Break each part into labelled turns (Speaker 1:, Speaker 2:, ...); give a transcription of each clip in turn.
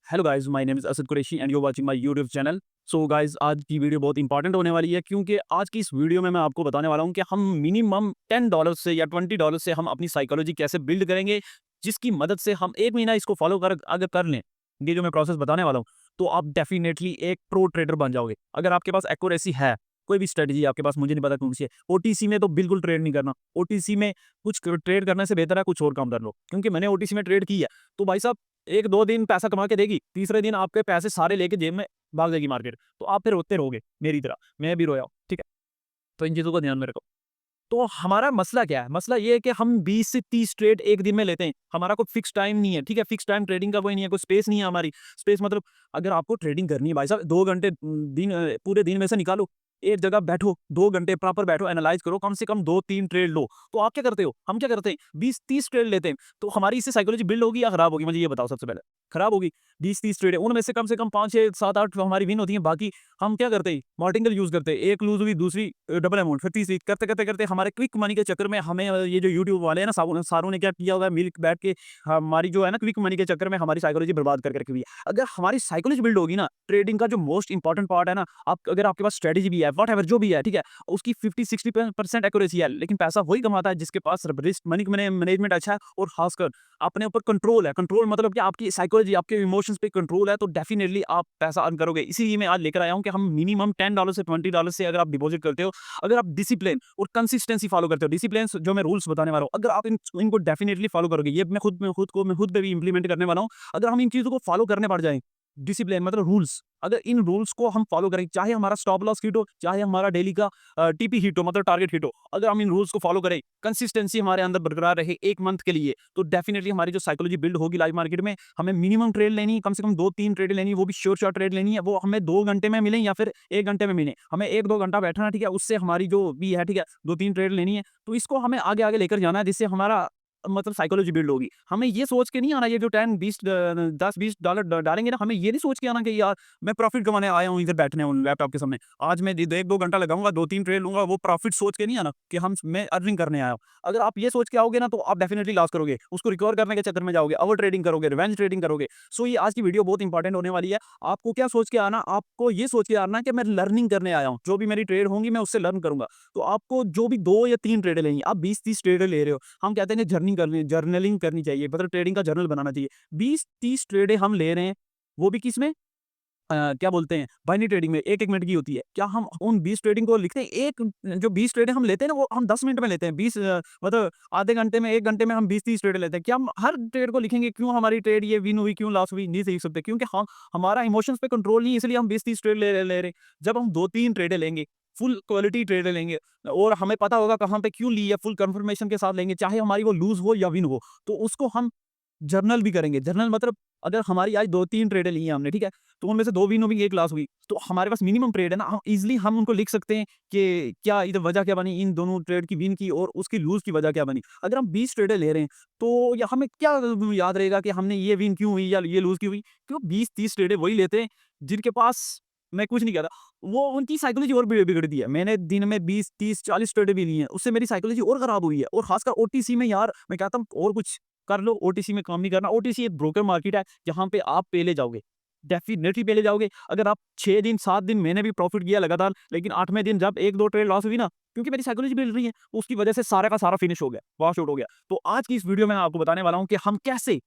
Speaker 1: Hello guys, my name is Asad Qureshi and you are watching my YouTube channel. So guys, आज की video बहुत important होने वाली है क्योंकि आज की इस वीडियो में मैं आपको बताने वाला हूं कि हम मिनिमम $10 से या $20 से हम अपनी साइकोलॉजी कैसे बिल्ड करेंगे, जिसकी मदद से हम 1 महीना इसको फॉलो कर अगर कर लें, ये जो मैं प्रोसेस बताने वाला हूं, तो आप डेफिनेटली एक प्रो ट्रेडर बन जाओगे। अगर आपके पास एक्यूरेसी है, कोई भी स्ट्रेटजी आपके पास, मुझे नहीं पता कौन सी है। ओटीसी में तो बिल्कुल ट्रेड नहीं करना। ओटीसी में कुछ ट्रेड करने से बेहतर है कुछ और काम कर लो, क्योंकि मैंने ओटीसी में ट्रेड की है। तो भाई साहब, 1-2 दिन पैसा कमा के देगी, तीसरे दिन आपके पैसे सारे लेके जेब में भाग जाएगी मार्केट। तो आप फिर रोते रहोगे मेरी तरह, मैं भी रोया हूँ, ठीक है? तो इन चीज़ों का ध्यान में रखो। तो हमारा मसला क्या है? मसला ये है कि हम 20 से 30 ट्रेड एक दिन में लेते हैं। हमारा कोई फिक्स टाइम नहीं है, ठीक है? फिक्स टाइम ट्रेडिंग का कोई नहीं है, कोई स्पेस नहीं है हमारी। स्पेस मतलब अगर आपको ट्रेडिंग करनी है भाई साहब, 2 घंटे पूरे दिन में से निकालो, एक जगह बैठो, 2 घंटे प्रॉपर बैठो, एनालाइज़ करो, कम से कम 2-3 ट्रेड लो। तो आप क्या करते हो? हम क्या करते हैं? 20-30 ट्रेड लेते हैं। तो हमारी इससे साइकोलॉजी बिल्ड होगी या खराब होगी? मुझे ये बताओ सबसे पहले। खराब होगी। 20-30 ट्रेड है, उनमें से कम 5, 6, 7, 8 हमारी विन होती हैं, बाकी हम क्या करते हैं? मार्टिंगल यूज़ करते हैं। एक लूज़ हुई, दूसरी डबल अमाउंट, फिर तीसरी, करते हमारे क्विक मनी के चक्कर में हमें ये जो यूट्यूब वाले हैं ना, सारों ने क्या किया हुआ है, मिल्क बैठ के हमारी जो है ना, क्विक मनी के चक्कर में हमारी साइकोलॉजी बर्बाद करके रखी हुई है। अगर हमारी साइकोलॉजी बिल्ड होगी ना, ट्रेडिंग का जो मोस्ट इंपॉर्टेंट पार्ट है ना, आप अगर आपके पास स्ट्रेटजी भी है, व्हाटएवर जो भी है, ठीक है? उसकी 50-60% एक्यूरेसी है, लेकिन पैसा वही कमाता है जिसके पास रिस्क मैनेजमेंट अच्छा है और खासकर अपने ऊपर कंट्रोल है। कंट्रोल मतलब कि आपकी साइकोलॉजी, आपके इमोशंस पे कंट्रोल है, तो डेफिनिटली आप पैसा अर्न करोगे। इसीलिए मैं आज लेकर आया हूँ कि हम मिनिमम $10 से $20 से अगर आप डिपॉजिट करते हो, अगर आप डिसिप्लिन और कंसिस्टेंसी फॉलो करते हो, डिसिप्लिन जो मैं रूल्स बताने वाला हूँ, अगर आप इनको डेफिनिटली फॉलो करोगे, ये मैं खुद पे भी इंप्लीमेंट करने वाला हूँ। अगर हम इन चीज़ों को फॉलो करने पड़ जाएँ, डिसिप्लिन मतलब रूल्स, अगर इन रूल्स को हम फॉलो करें, चाहे हमारा स्टॉप लॉस हिट हो, चाहे हमारा डेली का टीपी हिट हो, मतलब टारगेट हिट हो, अगर हम इन रूल्स को फॉलो करें, कंसिस्टेंसी हमारे अंदर बरकरार रहे 1 मंथ के लिए, तो डेफिनिटली हमारी जो साइकोलॉजी बिल्ड होगी लाइव मार्केट में, हमें मिनिमम ट्रेड लेनी है, कम से कम 2-3 ट्रेड लेनी है, वो भी श्योर ट्रेड लेनी है। वो हमें 2 घंटे में मिलें या फिर 1 घंटे में मिलें, हमें 1-2 घंटा बैठना है, ठीक है? उससे हमारी जो भी है, ठीक है? 2-3 ट्रेड लेनी है, तो इसको हमें आगे-आगे लेकर जाना है, जिससे हमारा मतलब साइकोलॉजी बिल्ड होगी। हमें ये सोच के नहीं आना, ये जो 10-20 डॉलर डालेंगे ना, हमें ये नहीं सोच के आना कि यार मैं प्रॉफिट कमाने आया हूँ इधर बैठने हूँ लैपटॉप के सामने। आज मैं 1-2 घंटा लगाऊँगा, 2-3 ट्रेड लूँगा, वो प्रॉफिट सोच के नहीं आना कि मैं अर्निंग करने आया हूँ। अगर आप ये सोच के आओगे ना, तो आप डेफिनिटली लॉस करोगे। उसको रिकवर करने के चक्कर में जाओगे, ओवर ट्रेडिंग करोगे, रिवेंज ट्रेडिंग करोगे। सो ये आज की वीडियो बहुत इंपॉर्टेंट होने वाली है। आपको क्या सोच के आना, आपको ये सोच के आना कि मैं लर्निंग करने आया हूँ। जो भी मेरी ट्रेड होंगी मैं उससे लर्न करूँगा। तो आपको जो भी 2 या 3 ट्रेडें लेनी है, आप 20-30 ट्रेडें ले रहे हो। हम कहते हैं कि जर्नलिंग करनी चाहिए, मतलब ट्रेडिंग का जर्नल बनाना चाहिए। 20-30 ट्रेडें हम ले रहे हैं, वो भी किसमें? क्या बोलते हैं, बाइनरी ट्रेडिंग में 1-1 मिनट की होती है। क्या हम उन 20 ट्रेडिंग को लिखते हैं? जो 20 ट्रेडें हम लेते हैं ना, वो हम 10 मिनट में लेते हैं। मतलब आधे घंटे में, 1 घंटे में हम 20-30 ट्रेडें लेते हैं। क्या हम हर ट्रेड को लिखेंगे, क्यों हमारी ट्रेड ये विन हुई, क्यों लॉस हुई? नहीं लिख सकते, क्योंकि हम हमारा इमोशंस पे कंट्रोल नहीं है, इसलिए हम 20-30 ट्रेड ले रहे हैं। जब हम 2-3 ट्रेडें लेंगे, फुल क्वालिटी ट्रेडें लेंगे और हमें पता होगा कहाँ पे क्यों ली है, फुल कंफर्मेशन के साथ लेंगे, चाहे हमारी वो लूज़ हो या विन हो, तो उसको हम जर्नल भी करेंगे। जर्नल मतलब अगर हमारी आज 2-3 ट्रेडें ली हैं हमने, ठीक है? तो उनमें से 2 विन हुई, 1 लॉस हुई। तो हमारे पास मिनिमम ट्रेड है ना, हम ईज़िली हम उनको लिख सकते हैं कि क्या इधर वजह क्या बनी, इन दोनों ट्रेड की विन की और उसकी लूज़ की वजह क्या बनी। अगर हम 20 ट्रेडें ले रहे हैं, तो या हमें क्या याद रहेगा कि हमने ये विन क्यों हुई या ये लूज़ क्यों हुई? क्यों 20-30 ट्रेडें वही लेते हैं जिनके पास, मैं कुछ नहीं कह रहा, वो उनकी साइकोलॉजी और बिगड़ती है। मैंने दिन में 20, 30, 40 ट्रेडें भी ली हैं, उससे मेरी साइकोलॉजी और खराब हुई है और खासकर ओटीसी में यार, मैं कहता हूँ और कुछ कर लो, ओटीसी में काम नहीं करना। ओटीसी एक ब्रोकर मार्केट है, जहाँ पे आप पहले जाओगे, डेफिनिटली पहले जाओगे। अगर आप 6 दिन, 7 दिन, मैंने भी प्रॉफिट किया लगातार, लेकिन 8वें दिन जब 1-2 ट्रेड लॉस हुई ना, क्योंकि मेरी साइकोलॉजी बिगड़ रही है, उसकी वजह से सारा का सारा फिनिश हो गया, वॉश आउट हो गया। तो आज की इस वीडियो में मैं आपको बताने वाला हूँ कि हम कैसे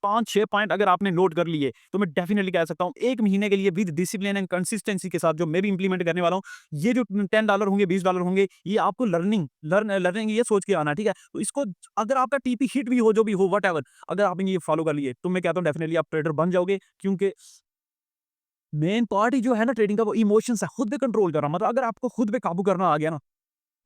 Speaker 1: 5-6 पॉइंट अगर आपने नोट कर लिए, तो मैं डेफिनिटली कह सकता हूँ 1 महीने के लिए विद डिसिप्लिन एंड कंसिस्टेंसी के साथ जो मैं भी इंप्लीमेंट करने वाला हूँ, ये जो $10 होंगे, $20 होंगे, ये आपको लर्निंग ये सोच के आना है, ठीक है? तो इसको अगर आपका टीपी हिट भी हो, जो भी हो, व्हाटएवर, अगर आपने ये फॉलो कर लिए, तो मैं कहता हूँ डेफिनिटली आप ट्रेडर बन जाओगे, क्योंकि मेन पार्ट ही जो है ना ट्रेडिंग का, वो इमोशंस है, खुद पे कंट्रोल करना। मतलब अगर आपको खुद पे काबू करना आ गया ना,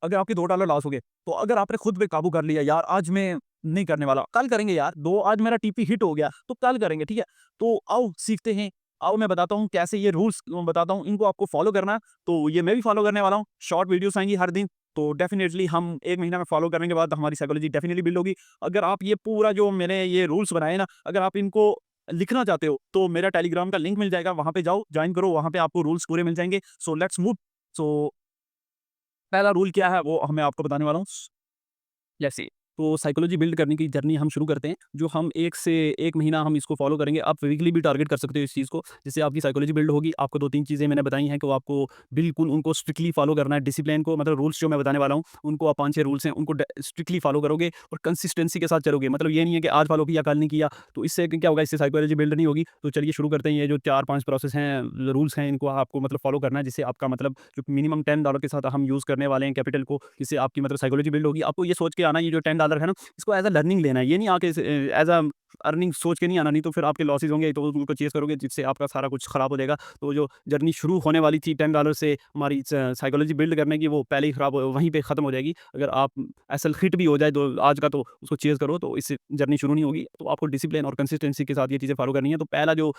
Speaker 1: अगर आपके $2 लॉस हो गए, तो अगर आपने खुद पे काबू कर लिया, यार आज मैं नहीं करने वाला, कल करेंगे यार, 2 आज मेरा टीपी हिट हो गया, तो कल करेंगे, ठीक है? तो आओ सीखते हैं, आओ मैं बताता हूँ कैसे ये रूल्स बताता हूँ, इनको आपको फॉलो करना है, तो ये मैं भी फॉलो करने वाला हूँ। शॉर्ट वीडियोस आएँगी हर दिन, तो डेफिनिटली हम 1 महीना में फॉलो करने के बाद हमारी साइकोलॉजी डेफिनिटली बिल्ड होगी। अगर आप ये पूरा जो मैंने ये रूल्स बनाए ना, अगर आप इनको लिखना चाहते हो, तो मेरा टेलीग्राम का लिंक मिल जाएगा, वहाँ पे जाओ, जॉइन करो, वहाँ पे आपको रूल्स पूरे मिल जाएँगे। So let's move. सो पहला रूल क्या है वो मैं आपको बताने वाला हूँ। Let's see. तो साइकोलॉजी बिल्ड करने की जर्नी हम शुरू करते हैं, जो हम 1 से 1 महीना हम इसको फॉलो करेंगे। आप वीकली भी टारगेट कर सकते हो इस चीज़ को, जिससे आपकी साइकोलॉजी बिल्ड होगी। आपको 2-3 चीज़ें मैंने बताई हैं कि वो आपको बिल्कुल उनको स्ट्रिक्टली फॉलो करना है। डिसिप्लिन को मतलब रूल्स जो मैं बताने वाला हूँ, उनको आप 5-6 रूल्स हैं, उनको ड स्ट्रिक्टली फॉलो करोगे और कंसिस्टेंसी के साथ चलोगे। मतलब ये नहीं है कि आज फॉलो किया, कल नहीं किया, तो इससे क्या होगा, इससे साइकोलॉजी बिल्ड नहीं होगी। तो चलिए शुरू करते हैं। ये जो 4-5 प्रोसेस हैं, रूल्स हैं, इनको आपको मतलब फॉलो करना है, जिससे आपका मतलब जो मिनिमम $10 के साथ हम यूज़ करने वाले हैं कैपिटल को, जिससे आपकी मतलब साइकोलॉजी बिल्ड होगी। आपको ये सोच के आना है, ये जो $10 है ना, इसको एज़ अ लर्निंग लेना है। ये नहीं आके एज़ अ अर्निंग सोच के नहीं आना, नहीं तो फिर आपके लॉसेस होंगे, तो उनको चेज़ करोगे, जिससे आपका सारा कुछ खराब हो जाएगा। तो जो जर्नी शुरू होने वाली थी $10 से हमारी साइकोलॉजी बिल्ड करने की, वो पहले ही खराब वहीं पे ख़त्म हो जाएगी। अगर आप एसएल हिट भी हो जाए तो आज का, तो उसको चेज़ करो, तो इससे जर्नी शुरू नहीं होगी। तो आपको डिसिप्लिन और कंसिस्टेंसी के साथ ये चीज़ें फॉलो करनी है। तो पहला जो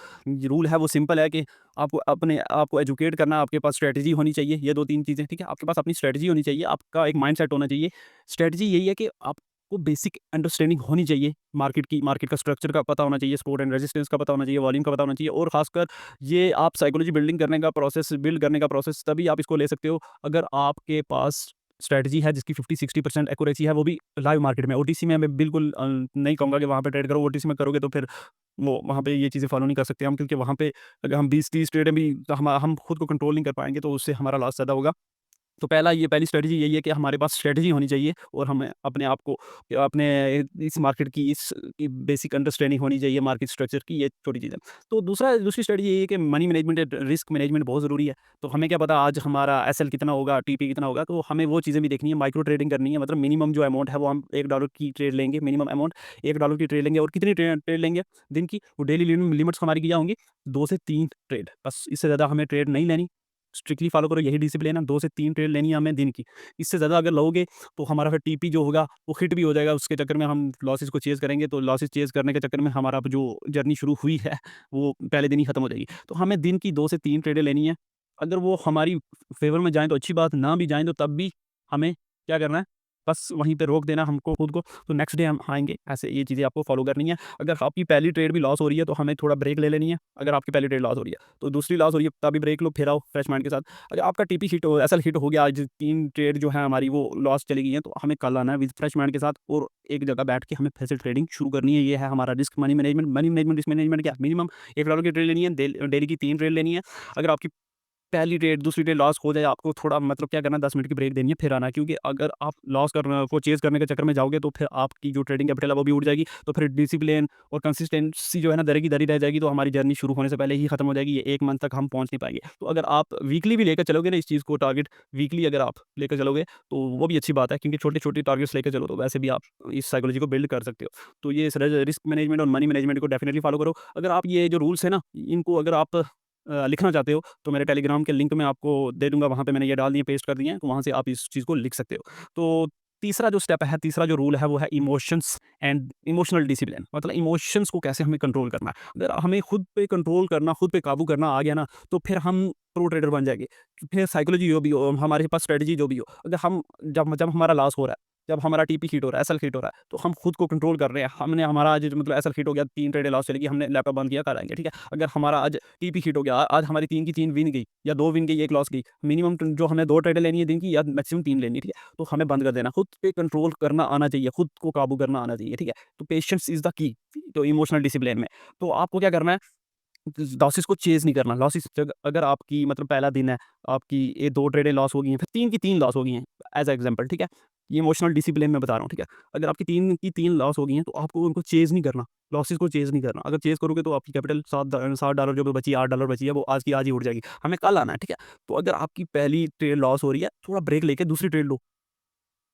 Speaker 1: रूल है वो सिंपल है कि आपको अपने आप को एजुकेट करना, आपके पास स्ट्रैटेजी होनी चाहिए। ये 2-3 चीज़ें, ठीक है? आपके पास अपनी स्ट्रैटेजी होनी चाहिए, आपका एक माइंडसेट होना चाहिए। स्ट्रैटेजी यही है कि आपको बेसिक अंडरस्टैंडिंग होनी चाहिए मार्केट की, मार्केट का स्ट्रक्चर का पता होना चाहिए, सपोर्ट एंड रेजिस्टेंस का पता होना चाहिए, वॉल्यूम का पता होना चाहिए, और खासकर ये आप साइकोलॉजी बिल्डिंग करने का प्रोसेस, बिल्ड करने का प्रोसेस तभी आप इसको ले सकते हो अगर आपके पास स्ट्रैटेजी है जिसकी 50-60% एक्यूरेसी है, वो भी लाइव मार्केट में। ओटीसी में मैं बिल्कुल नहीं कहूँगा कि वहाँ पे ट्रेड करो। ओटीसी में करोगे तो फिर वो वहाँ पे ये चीज़ें फॉलो नहीं कर सकते हम, क्योंकि वहाँ पे अगर हम 20-30 ट्रेडें भी हम खुद को कंट्रोल नहीं कर पाएँगे, तो उससे हमारा लॉस ज़्यादा होगा। तो पहली स्ट्रैटेजी यही है कि हमारे पास स्ट्रैटेजी होनी चाहिए, और हमें अपने आप को अपने इस मार्केट की बेसिक अंडरस्टैंडिंग होनी चाहिए मार्केट स्ट्रक्चर की, ये छोटी चीज़ है। तो दूसरी स्ट्रैटेजी यही है कि money management and risk management बहुत ज़रूरी है। तो हमें क्या पता आज हमारा एसएल कितना होगा, टीपी कितना होगा, तो हमें वो चीज़ें भी देखनी है। माइक्रो ट्रेडिंग करनी है, मतलब मिनिमम जो अमाउंट है वो हम $1 की ट्रेड लेंगे, मिनिमम अमाउंट $1 की ट्रेड लेंगे। और कितनी ट्रेड लेंगे दिन की, वो डेली लिमिट्स हमारी क्या होंगी, 2 से 3 ट्रेड, बस। इससे ज़्यादा हमें ट्रेड नहीं लेनी। स्ट्रिक्टली फॉलो करो, यही डिसिप्लिन है। 2 से 3 ट्रेड लेनी है हमें दिन की। इससे ज़्यादा अगर लोगे तो हमारा फिर टीपी जो होगा वो हिट भी हो जाएगा। उसके चक्कर में हम लॉसेस को चेज़ करेंगे, तो लॉसेस चेज़ करने के चक्कर में हमारा जो जर्नी शुरू हुई है वो पहले दिन ही खत्म हो जाएगी। तो हमें दिन की 2 से 3 ट्रेडें लेनी है। अगर वो हमारी फ़ेवर में जाएँ तो अच्छी बात, ना भी जाएँ तो तब भी हमें क्या करना है, बस वहीं पे रोक देना हमको खुद को। तो नेक्स्ट डे हम आएँगे। ऐसे ये चीज़ें आपको फॉलो करनी है। अगर आपकी पहली ट्रेड भी लॉस हो रही है तो हमें थोड़ा ब्रेक ले लेनी है। अगर आपकी पहली ट्रेड लॉस हो रही है, तो दूसरी लॉस हो रही है तभी ब्रेक लो, फिर आओ फ्रेश माइंड के साथ। अगर आपका टीपी हिट हो, एसएल हिट हो गया, आज 3 ट्रेड जो है हमारी वो लॉस चली गई हैं, तो हमें कल आना है विद फ्रेश माइंड के साथ, और एक जगह बैठ के हमें फिर से ट्रेडिंग शुरू करनी है। ये है हमारा risk money management. Risk management क्या है? मिनिमम $1 की ट्रेड लेनी है, डेली की 3 ट्रेड लेनी है। अगर आपकी पहली ट्रेड, दूसरी ट्रेड लॉस हो जाए, आपको थोड़ा मतलब क्या करना है, 10 मिनट की ब्रेक देनी है, फिर आना है। क्योंकि अगर आप लॉस करना को चेज़ करने के चक्कर में जाओगे, तो फिर आपकी जो ट्रेडिंग कैपिटल है वो भी उड़ जाएगी। तो फिर डिसिप्लिन और कंसिस्टेंसी जो है ना, दरे की दरी रह जाएगी, तो हमारी जर्नी शुरू होने से पहले ही खत्म हो जाएगी। ये 1 मंथ तक हम पहुँच नहीं पाएँगे। तो अगर आप वीकली भी लेकर चलोगे ना इस चीज़ को, टारगेट वीकली अगर आप लेकर चलोगे, तो वो भी अच्छी बात है, क्योंकि छोटे-छोटे टारगेट्स लेके चलो, तो वैसे भी आप इस साइकोलॉजी को बिल्ड कर सकते हो। तो ये रिस्क मैनेजमेंट और मनी मैनेजमेंट को डेफिनिटली फॉलो करो। अगर आप ये जो रूल्स हैं ना, इनको अगर आप लिखना चाहते हो, तो मेरे टेलीग्राम के लिंक मैं आपको दे दूँगा, वहाँ पे मैंने ये डाल दिए, पेस्ट कर दिए हैं, तो वहाँ से आप इस चीज़ को लिख सकते हो। तो तीसरा जो स्टेप है, तीसरा जो रूल है, वो है इमोशंस एंड इमोशनल डिसिप्लिन। मतलब इमोशंस को कैसे हमें कंट्रोल करना है। अगर हमें खुद पे कंट्रोल करना, खुद पे काबू करना आ गया ना, तो फिर हम प्रो ट्रेडर बन जाएँगे। फिर साइकोलॉजी जो भी हो, हमारे पास स्ट्रैटेजी जो भी हो, अगर हम जब जब हमारा लॉस हो रहा है, जब हमारा टीपी हिट हो रहा है, एसएल हिट हो रहा है, तो हम खुद को कंट्रोल कर रहे हैं। हमने हमारा आज मतलब एसएल हिट हो गया, 3 ट्रेडें लॉस चलेगी, हमने लैपटॉप बंद किया, कल आएँगे, ठीक है। अगर हमारा आज टीपी हिट हो गया, आज हमारी 3 की 3 विन गई, या 2 विन गई, 1 लॉस गई। मिनिमम जो हमें 2 ट्रेडें लेनी है दिन की, या मैक्सिमम 3 लेनी है, ठीक है। तो हमें बंद कर देना, खुद पे कंट्रोल करना आना चाहिए, खुद को काबू करना आना चाहिए, ठीक है। तो पेशेंस इज़ द की, तो इमोशनल डिसिप्लिन में। तो आपको क्या करना है, लॉसेस को चेज़ नहीं करना। लॉसेस जग अगर आपकी मतलब पहला दिन है, आपकी ये 2 ट्रेडें लॉस हो गई हैं, फिर 3 की 3 लॉस हो गई हैं, एज़ अ एग्ज़ाम्पल, ठीक है? ये इमोशनल डिसिप्लिन मैं बता रहा हूँ, ठीक है? अगर आपकी 3 की 3 लॉस हो गई हैं, तो आपको उनको चेज़ नहीं करना, लॉसेस को चेज़ नहीं करना। अगर चेज़ करोगे तो आपकी कैपिटल $60 जो भी बची है, $8 बची है, वो आज की आज ही उड़ जाएगी। हमें कल आना है, ठीक है? तो अगर आपकी पहली ट्रेड लॉस हो रही है, थोड़ा ब्रेक लेके दूसरी ट्रेड लो।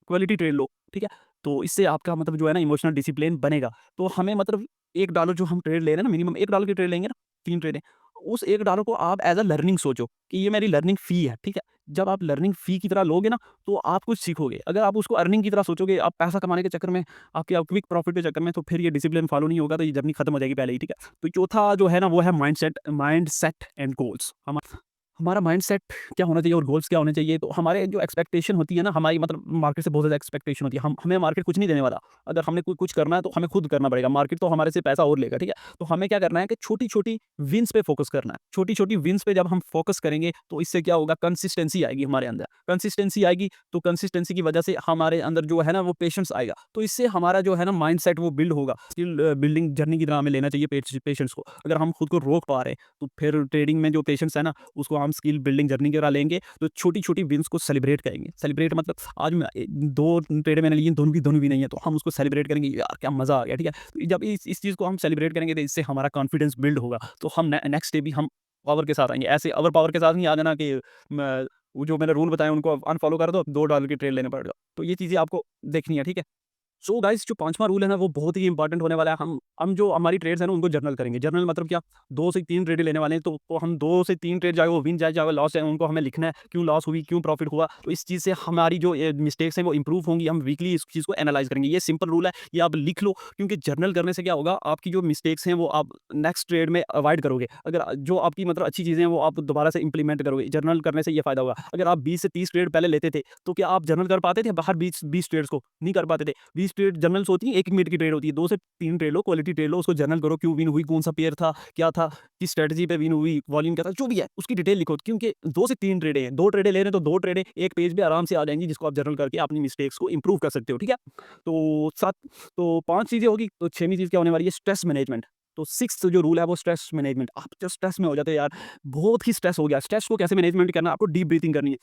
Speaker 1: क्वालिटी ट्रेड लो, ठीक है? तो इससे आपका मतलब जो है ना इमोशनल डिसिप्लिन बनेगा। तो हमें मतलब $1 जो हम ट्रेड ले रहे हैं ना, मिनिमम $1 की ट्रेड लेंगे ना, 3 ट्रेडें, उस $1 को आप एज़ अ लर्निंग सोचो कि ये मेरी लर्निंग फ़ी है, ठीक है? जब आप लर्निंग फ़ी की तरह लोगे ना, तो आप कुछ सीखोगे। अगर आप उसको अर्निंग की तरह सोचोगे, आप पैसा कमाने के चक्कर में, आपके आप क्विक प्रॉफिट के चक्कर में, तो फिर ये डिसिप्लिन फॉलो नहीं होगा, तो ये जर्नी खत्म हो जाएगी पहले ही, ठीक है? तो चौथा जो है ना, वो है माइंडसेट माइंडसेट एंड गोल्स। हमारा माइंडसेट क्या होना चाहिए और गोल्स क्या होने चाहिए। तो हमारे जो एक्सपेक्टेशन होती है ना, हमारी मतलब मार्केट से बहुत ज़्यादा एक्सपेक्टेशन होती है। हमें मार्केट कुछ नहीं देने वाला। अगर हमने कुछ करना है तो हमें खुद करना पड़ेगा। मार्केट तो हमारे से पैसा और लेगा, ठीक है? तो हमें क्या करना है कि छोटी-छोटी विन्स पे फ़ोकस करना है। छोटी-छोटी विन्स पे जब हम फ़ोकस करेंगे तो इससे क्या होगा, कंसिस्टेंसी आएगी हमारे अंदर। कंसिस्टेंसी आएगी तो कंसिस्टेंसी की वजह से हमारे अंदर जो है ना वो पेशेंस आएगा। तो इससे हमारा जो है ना माइंडसेट वो बिल्ड होगा। स्किल बिल्डिंग जर्नी की तरह हमें लेना चाहिए पेशेंस को। अगर हम खुद को रोक पा रहे हैं तो फिर ट्रेडिंग में जो पेशेंस है ना उसको हम स्किल बिल्डिंग जर्नी की तरह लेंगे। तो छोटी-छोटी विन्स को सेलिब्रेट करेंगे। सेलिब्रेट मतलब आज मैं 2 ट्रेड मैंने लिए, दोनों भी नहीं है, तो हम उसको सेलिब्रेट करेंगे, यार क्या मज़ा आ गया, ठीक है? तो जब इस चीज़ को हम सेलिब्रेट करेंगे तो इससे हमारा कॉन्फिडेंस बिल्ड होगा। तो हम नेक्स्ट डे भी हम पावर के साथ आएँगे। ऐसे ओवर पावर के साथ नहीं आ जाना कि मैं वो जो मैंने रूल बताए उनको अनफॉलो कर दो, $2 की ट्रेड लेने पड़ जाओ। तो ये चीज़ें आपको देखनी है, ठीक है? सो गाइस जो 5वां रूल है ना वो बहुत ही इंपॉर्टेंट होने वाला है। हम जो हमारी ट्रेड्स हैं ना उनको जर्नल करेंगे। जर्नल मतलब क्या, 2 से 3 ट्रेडें लेने वाले हैं तो हम 2 से 3 ट्रेड चाहे वो विन जाए, चाहे वो लॉस जाए, उनको हमें लिखना है क्यों लॉस हुई, क्यों प्रॉफिट हुआ। तो इस चीज़ से हमारी जो मिस्टेक्स हैं वो इंप्रूव होंगी। हम वीकली इस चीज़ को एनालाइज़ करेंगे। ये सिंपल रूल है, ये आप लिख लो क्योंकि जर्नल करने से क्या होगा, आपकी जो मिस्टेक्स हैं वो आप नेक्स्ट ट्रेड में अवॉइड करोगे। अगर जो आपकी मतलब अच्छी चीज़ें हैं वो आप दोबारा से इंप्लीमेंट करोगे। जर्नल करने से ये फ़ायदा होगा। अगर आप 20 से 30 ट्रेड पहले लेते थे, तो क्या आप जर्नल कर पाते थे बाहर 20 ट्रेड्स को? नहीं कर पाते थे। 20 ट्रेड जर्नल्स होती हैं, 1 मिनट की ट्रेड होती है, 2 से 3 ट्रेड लो, क्वालिटी ट्रेड लो, उसको जर्नल करो, क्यों विन हुई, कौन-सा पेयर था, क्या था, किस स्ट्रैटेजी पे विन हुई, वॉल्यूम क्या था, जो भी है, उसकी डिटेल लिखो क्योंकि 2 से 3 ट्रेडें हैं, 2 ट्रेडें ले रहे हैं तो 2 ट्रेडें 1 पेज पे आराम से आ जाएँगी जिसको आप जर्नल करके अपनी मिस्टेक्स को इम्प्रूव कर सकते हो, ठीक है? तो 7 तो 5 चीज़ें होगी, तो 6वीं चीज़ क्या होने वाली है, स्ट्रेस मैनेजमेंट। तो 6th जो रूल है वो स्ट्रेस मैनेजमेंट। आप जब स्ट्रेस में हो जाते हो यार, बहुत ही स्ट्रेस हो गया, स्ट्रेस को कैसे मैनेजमेंट करना है, आपको डीप ब्रीथिंग करनी है।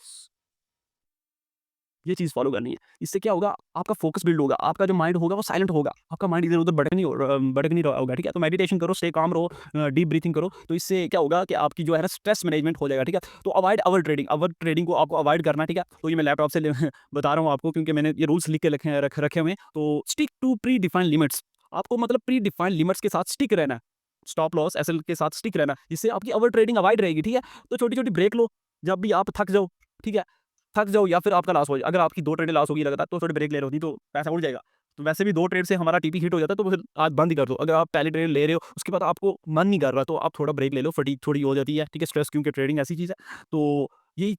Speaker 1: ये चीज़ फ़ॉलो करनी है। इससे क्या होगा, आपका फ़ोकस बिल्ड होगा, आपका जो माइंड होगा वो साइलेंट होगा, आपका माइंड इधर-उधर भटक नहीं रहा होगा, ठीक है? तो मेडिटेशन करो, स्टे काम रहो, डीप ब्रीथिंग करो, तो इससे क्या होगा कि आपकी जो है ना स्ट्रेस मैनेजमेंट हो जाएगा, ठीक है? तो अवॉइड ओवर ट्रेडिंग को आपको अवॉइड करना है, ठीक है? तो ये मैं लैपटॉप से बता रहा हूँ आपको क्योंकि मैंने ये रूल्स लिख के रखे हुए हैं। तो stick to predefined limits, आपको मतलब प्री डिफाइंड लिमिट्स के साथ स्टिक रहना है। स्टॉप लॉस, एसएल के साथ स्टिक रहना है, जिससे आपकी ओवर ट्रेडिंग अवॉइड रहेगी, ठीक है? तो छोटी-छोटी ब्रेक लो, जब भी आप थक जाओ, ठीक है? थक जाओ या फिर आपका लॉस हो जाए। अगर आपकी 2 ट्रेडें लॉस होगी लगातार तो थोड़ी ब्रेक ले लो, नहीं तो पैसा उड़ जाएगा। तो वैसे भी 2 ट्रेड से हमारा टीपी हिट हो जाता है तो फिर आज बंद ही कर दो। अगर आप पहली ट्रेड ले रहे हो उसके बाद आपको मन नहीं कर रहा तो आप थोड़ा ब्रेक ले लो, फटीग थोड़ी हो जाती है, ठीक है? स्ट्रेस क्योंकि ट्रेडिंग ऐसी चीज़ है। तो यही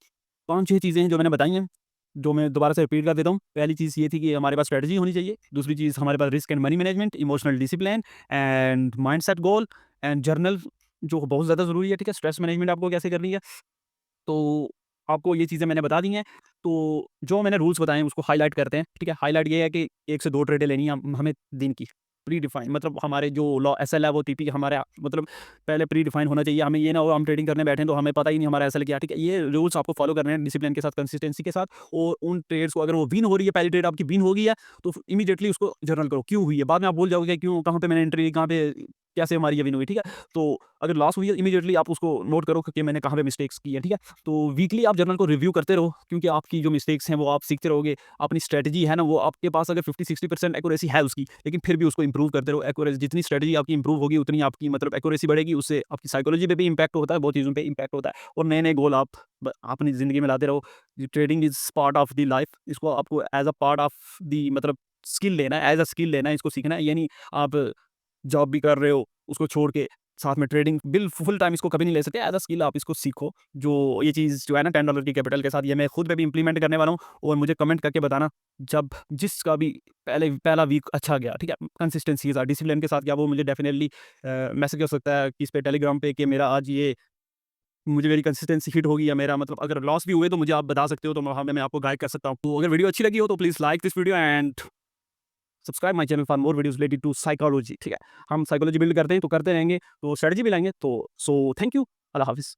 Speaker 1: 5-6 चीज़ें हैं जो मैंने बताई हैं, जो मैं दोबारा से रिपीट कर देता हूँ। पहली चीज़ ये थी कि हमारे पास स्ट्रैटेजी होनी चाहिए। दूसरी चीज़ हमारे पास risk and money management, emotional discipline and mindset goal and journal जो बहुत ज़्यादा ज़रूरी है, ठीक है? स्ट्रेस मैनेजमेंट आपको कैसे करनी है। तो आपको ये चीज़ें मैंने बता दी हैं। तो जो मैंने रूल्स बताए हैं उसको हाइलाइट करते हैं, ठीक है? हाइलाइट ये है कि 1 से 2 ट्रेडें लेनी है हमें दिन की, प्री डिफाइन मतलब हमारे जो लॉ एसएल है वो टीपी हमारे मतलब पहले प्री डिफाइन होना चाहिए। हमें ये ना हो हम ट्रेडिंग करने बैठे हैं तो हमें पता ही नहीं हमारा एसएल क्या है, ठीक है? ये रूल्स आपको फॉलो करने हैं डिसिप्लिन के साथ, कंसिस्टेंसी के साथ। और उन ट्रेड्स को अगर वो विन हो रही है, पहली ट्रेड आपकी विन हो गई है, तो इमीडिएटली उसको जर्नल करो, क्यों हुई है? बाद में आप भूल जाओगे क्यों, कहाँ पे मैंने एंट्री, कहाँ पे कैसे हमारी ये विन हुई, ठीक है? तो अगर लॉस हुई है इमीडिएटली आप उसको नोट करो कि मैंने कहाँ पे मिस्टेक्स की है, ठीक है? तो वीकली आप जर्नल को रिव्यू करते रहो क्योंकि आपकी जो मिस्टेक्स हैं वो आप सीखते रहोगे। अपनी स्ट्रैटेजी है ना वो आपके पास अगर 50-60% एक्यूरेसी है उसकी, लेकिन फिर भी उसको इंप्रूव करते रहो। एक्यूरेसी जितनी स्ट्रैटेजी आपकी इंप्रूव होगी उतनी आपकी मतलब एक्यूरेसी बढ़ेगी, उससे आपकी साइकोलॉजी पे भी इम्पैक्ट होता है, बहुत चीज़ों पे इम्पैक्ट होता है और नए-नए गोल आप अपनी ज़िंदगी में लाते रहो। Trading is part of the life, इसको आपको as a part of the मतलब स्किल लेना है, एज़ अ स्किल लेना है, इसको सीखना है। ये नहीं आप जॉब भी कर रहे हो, उसको छोड़ के साथ में ट्रेडिंग फुल टाइम इसको कभी नहीं ले सकते। एज़ अ स्किल आप इसको सीखो। जो ये चीज़ जो है ना $10 की कैपिटल के साथ ये मैं खुद पे भी इम्प्लीमेंट करने वाला हूँ और मुझे कमेंट करके बताना जब जिसका भी पहला वीक अच्छा गया, ठीक है? कंसिस्टेंसी के साथ, डिसिप्लिन के साथ गया वो मुझे डेफिनिटली मैसेज कर सकता है कि इस पे टेलीग्राम पे कि मेरा आज ये मुझे मेरी कंसिस्टेंसी हिट होगी या मेरा मतलब अगर लॉस भी हुए तो मुझे आप बता सकते हो तो वहाँ पे मैं आपको गाइड कर सकता हूँ। तो अगर वीडियो अच्छी लगी हो तो please like this video and subscribe my channel for more videos related to psychology, ठीक है? हम साइकोलॉजी बिल्ड करते हैं तो करते रहेंगे, तो स्ट्रेटजी भी लाएँगे तो सो थैंक यू। अल्लाह हाफ़िज़।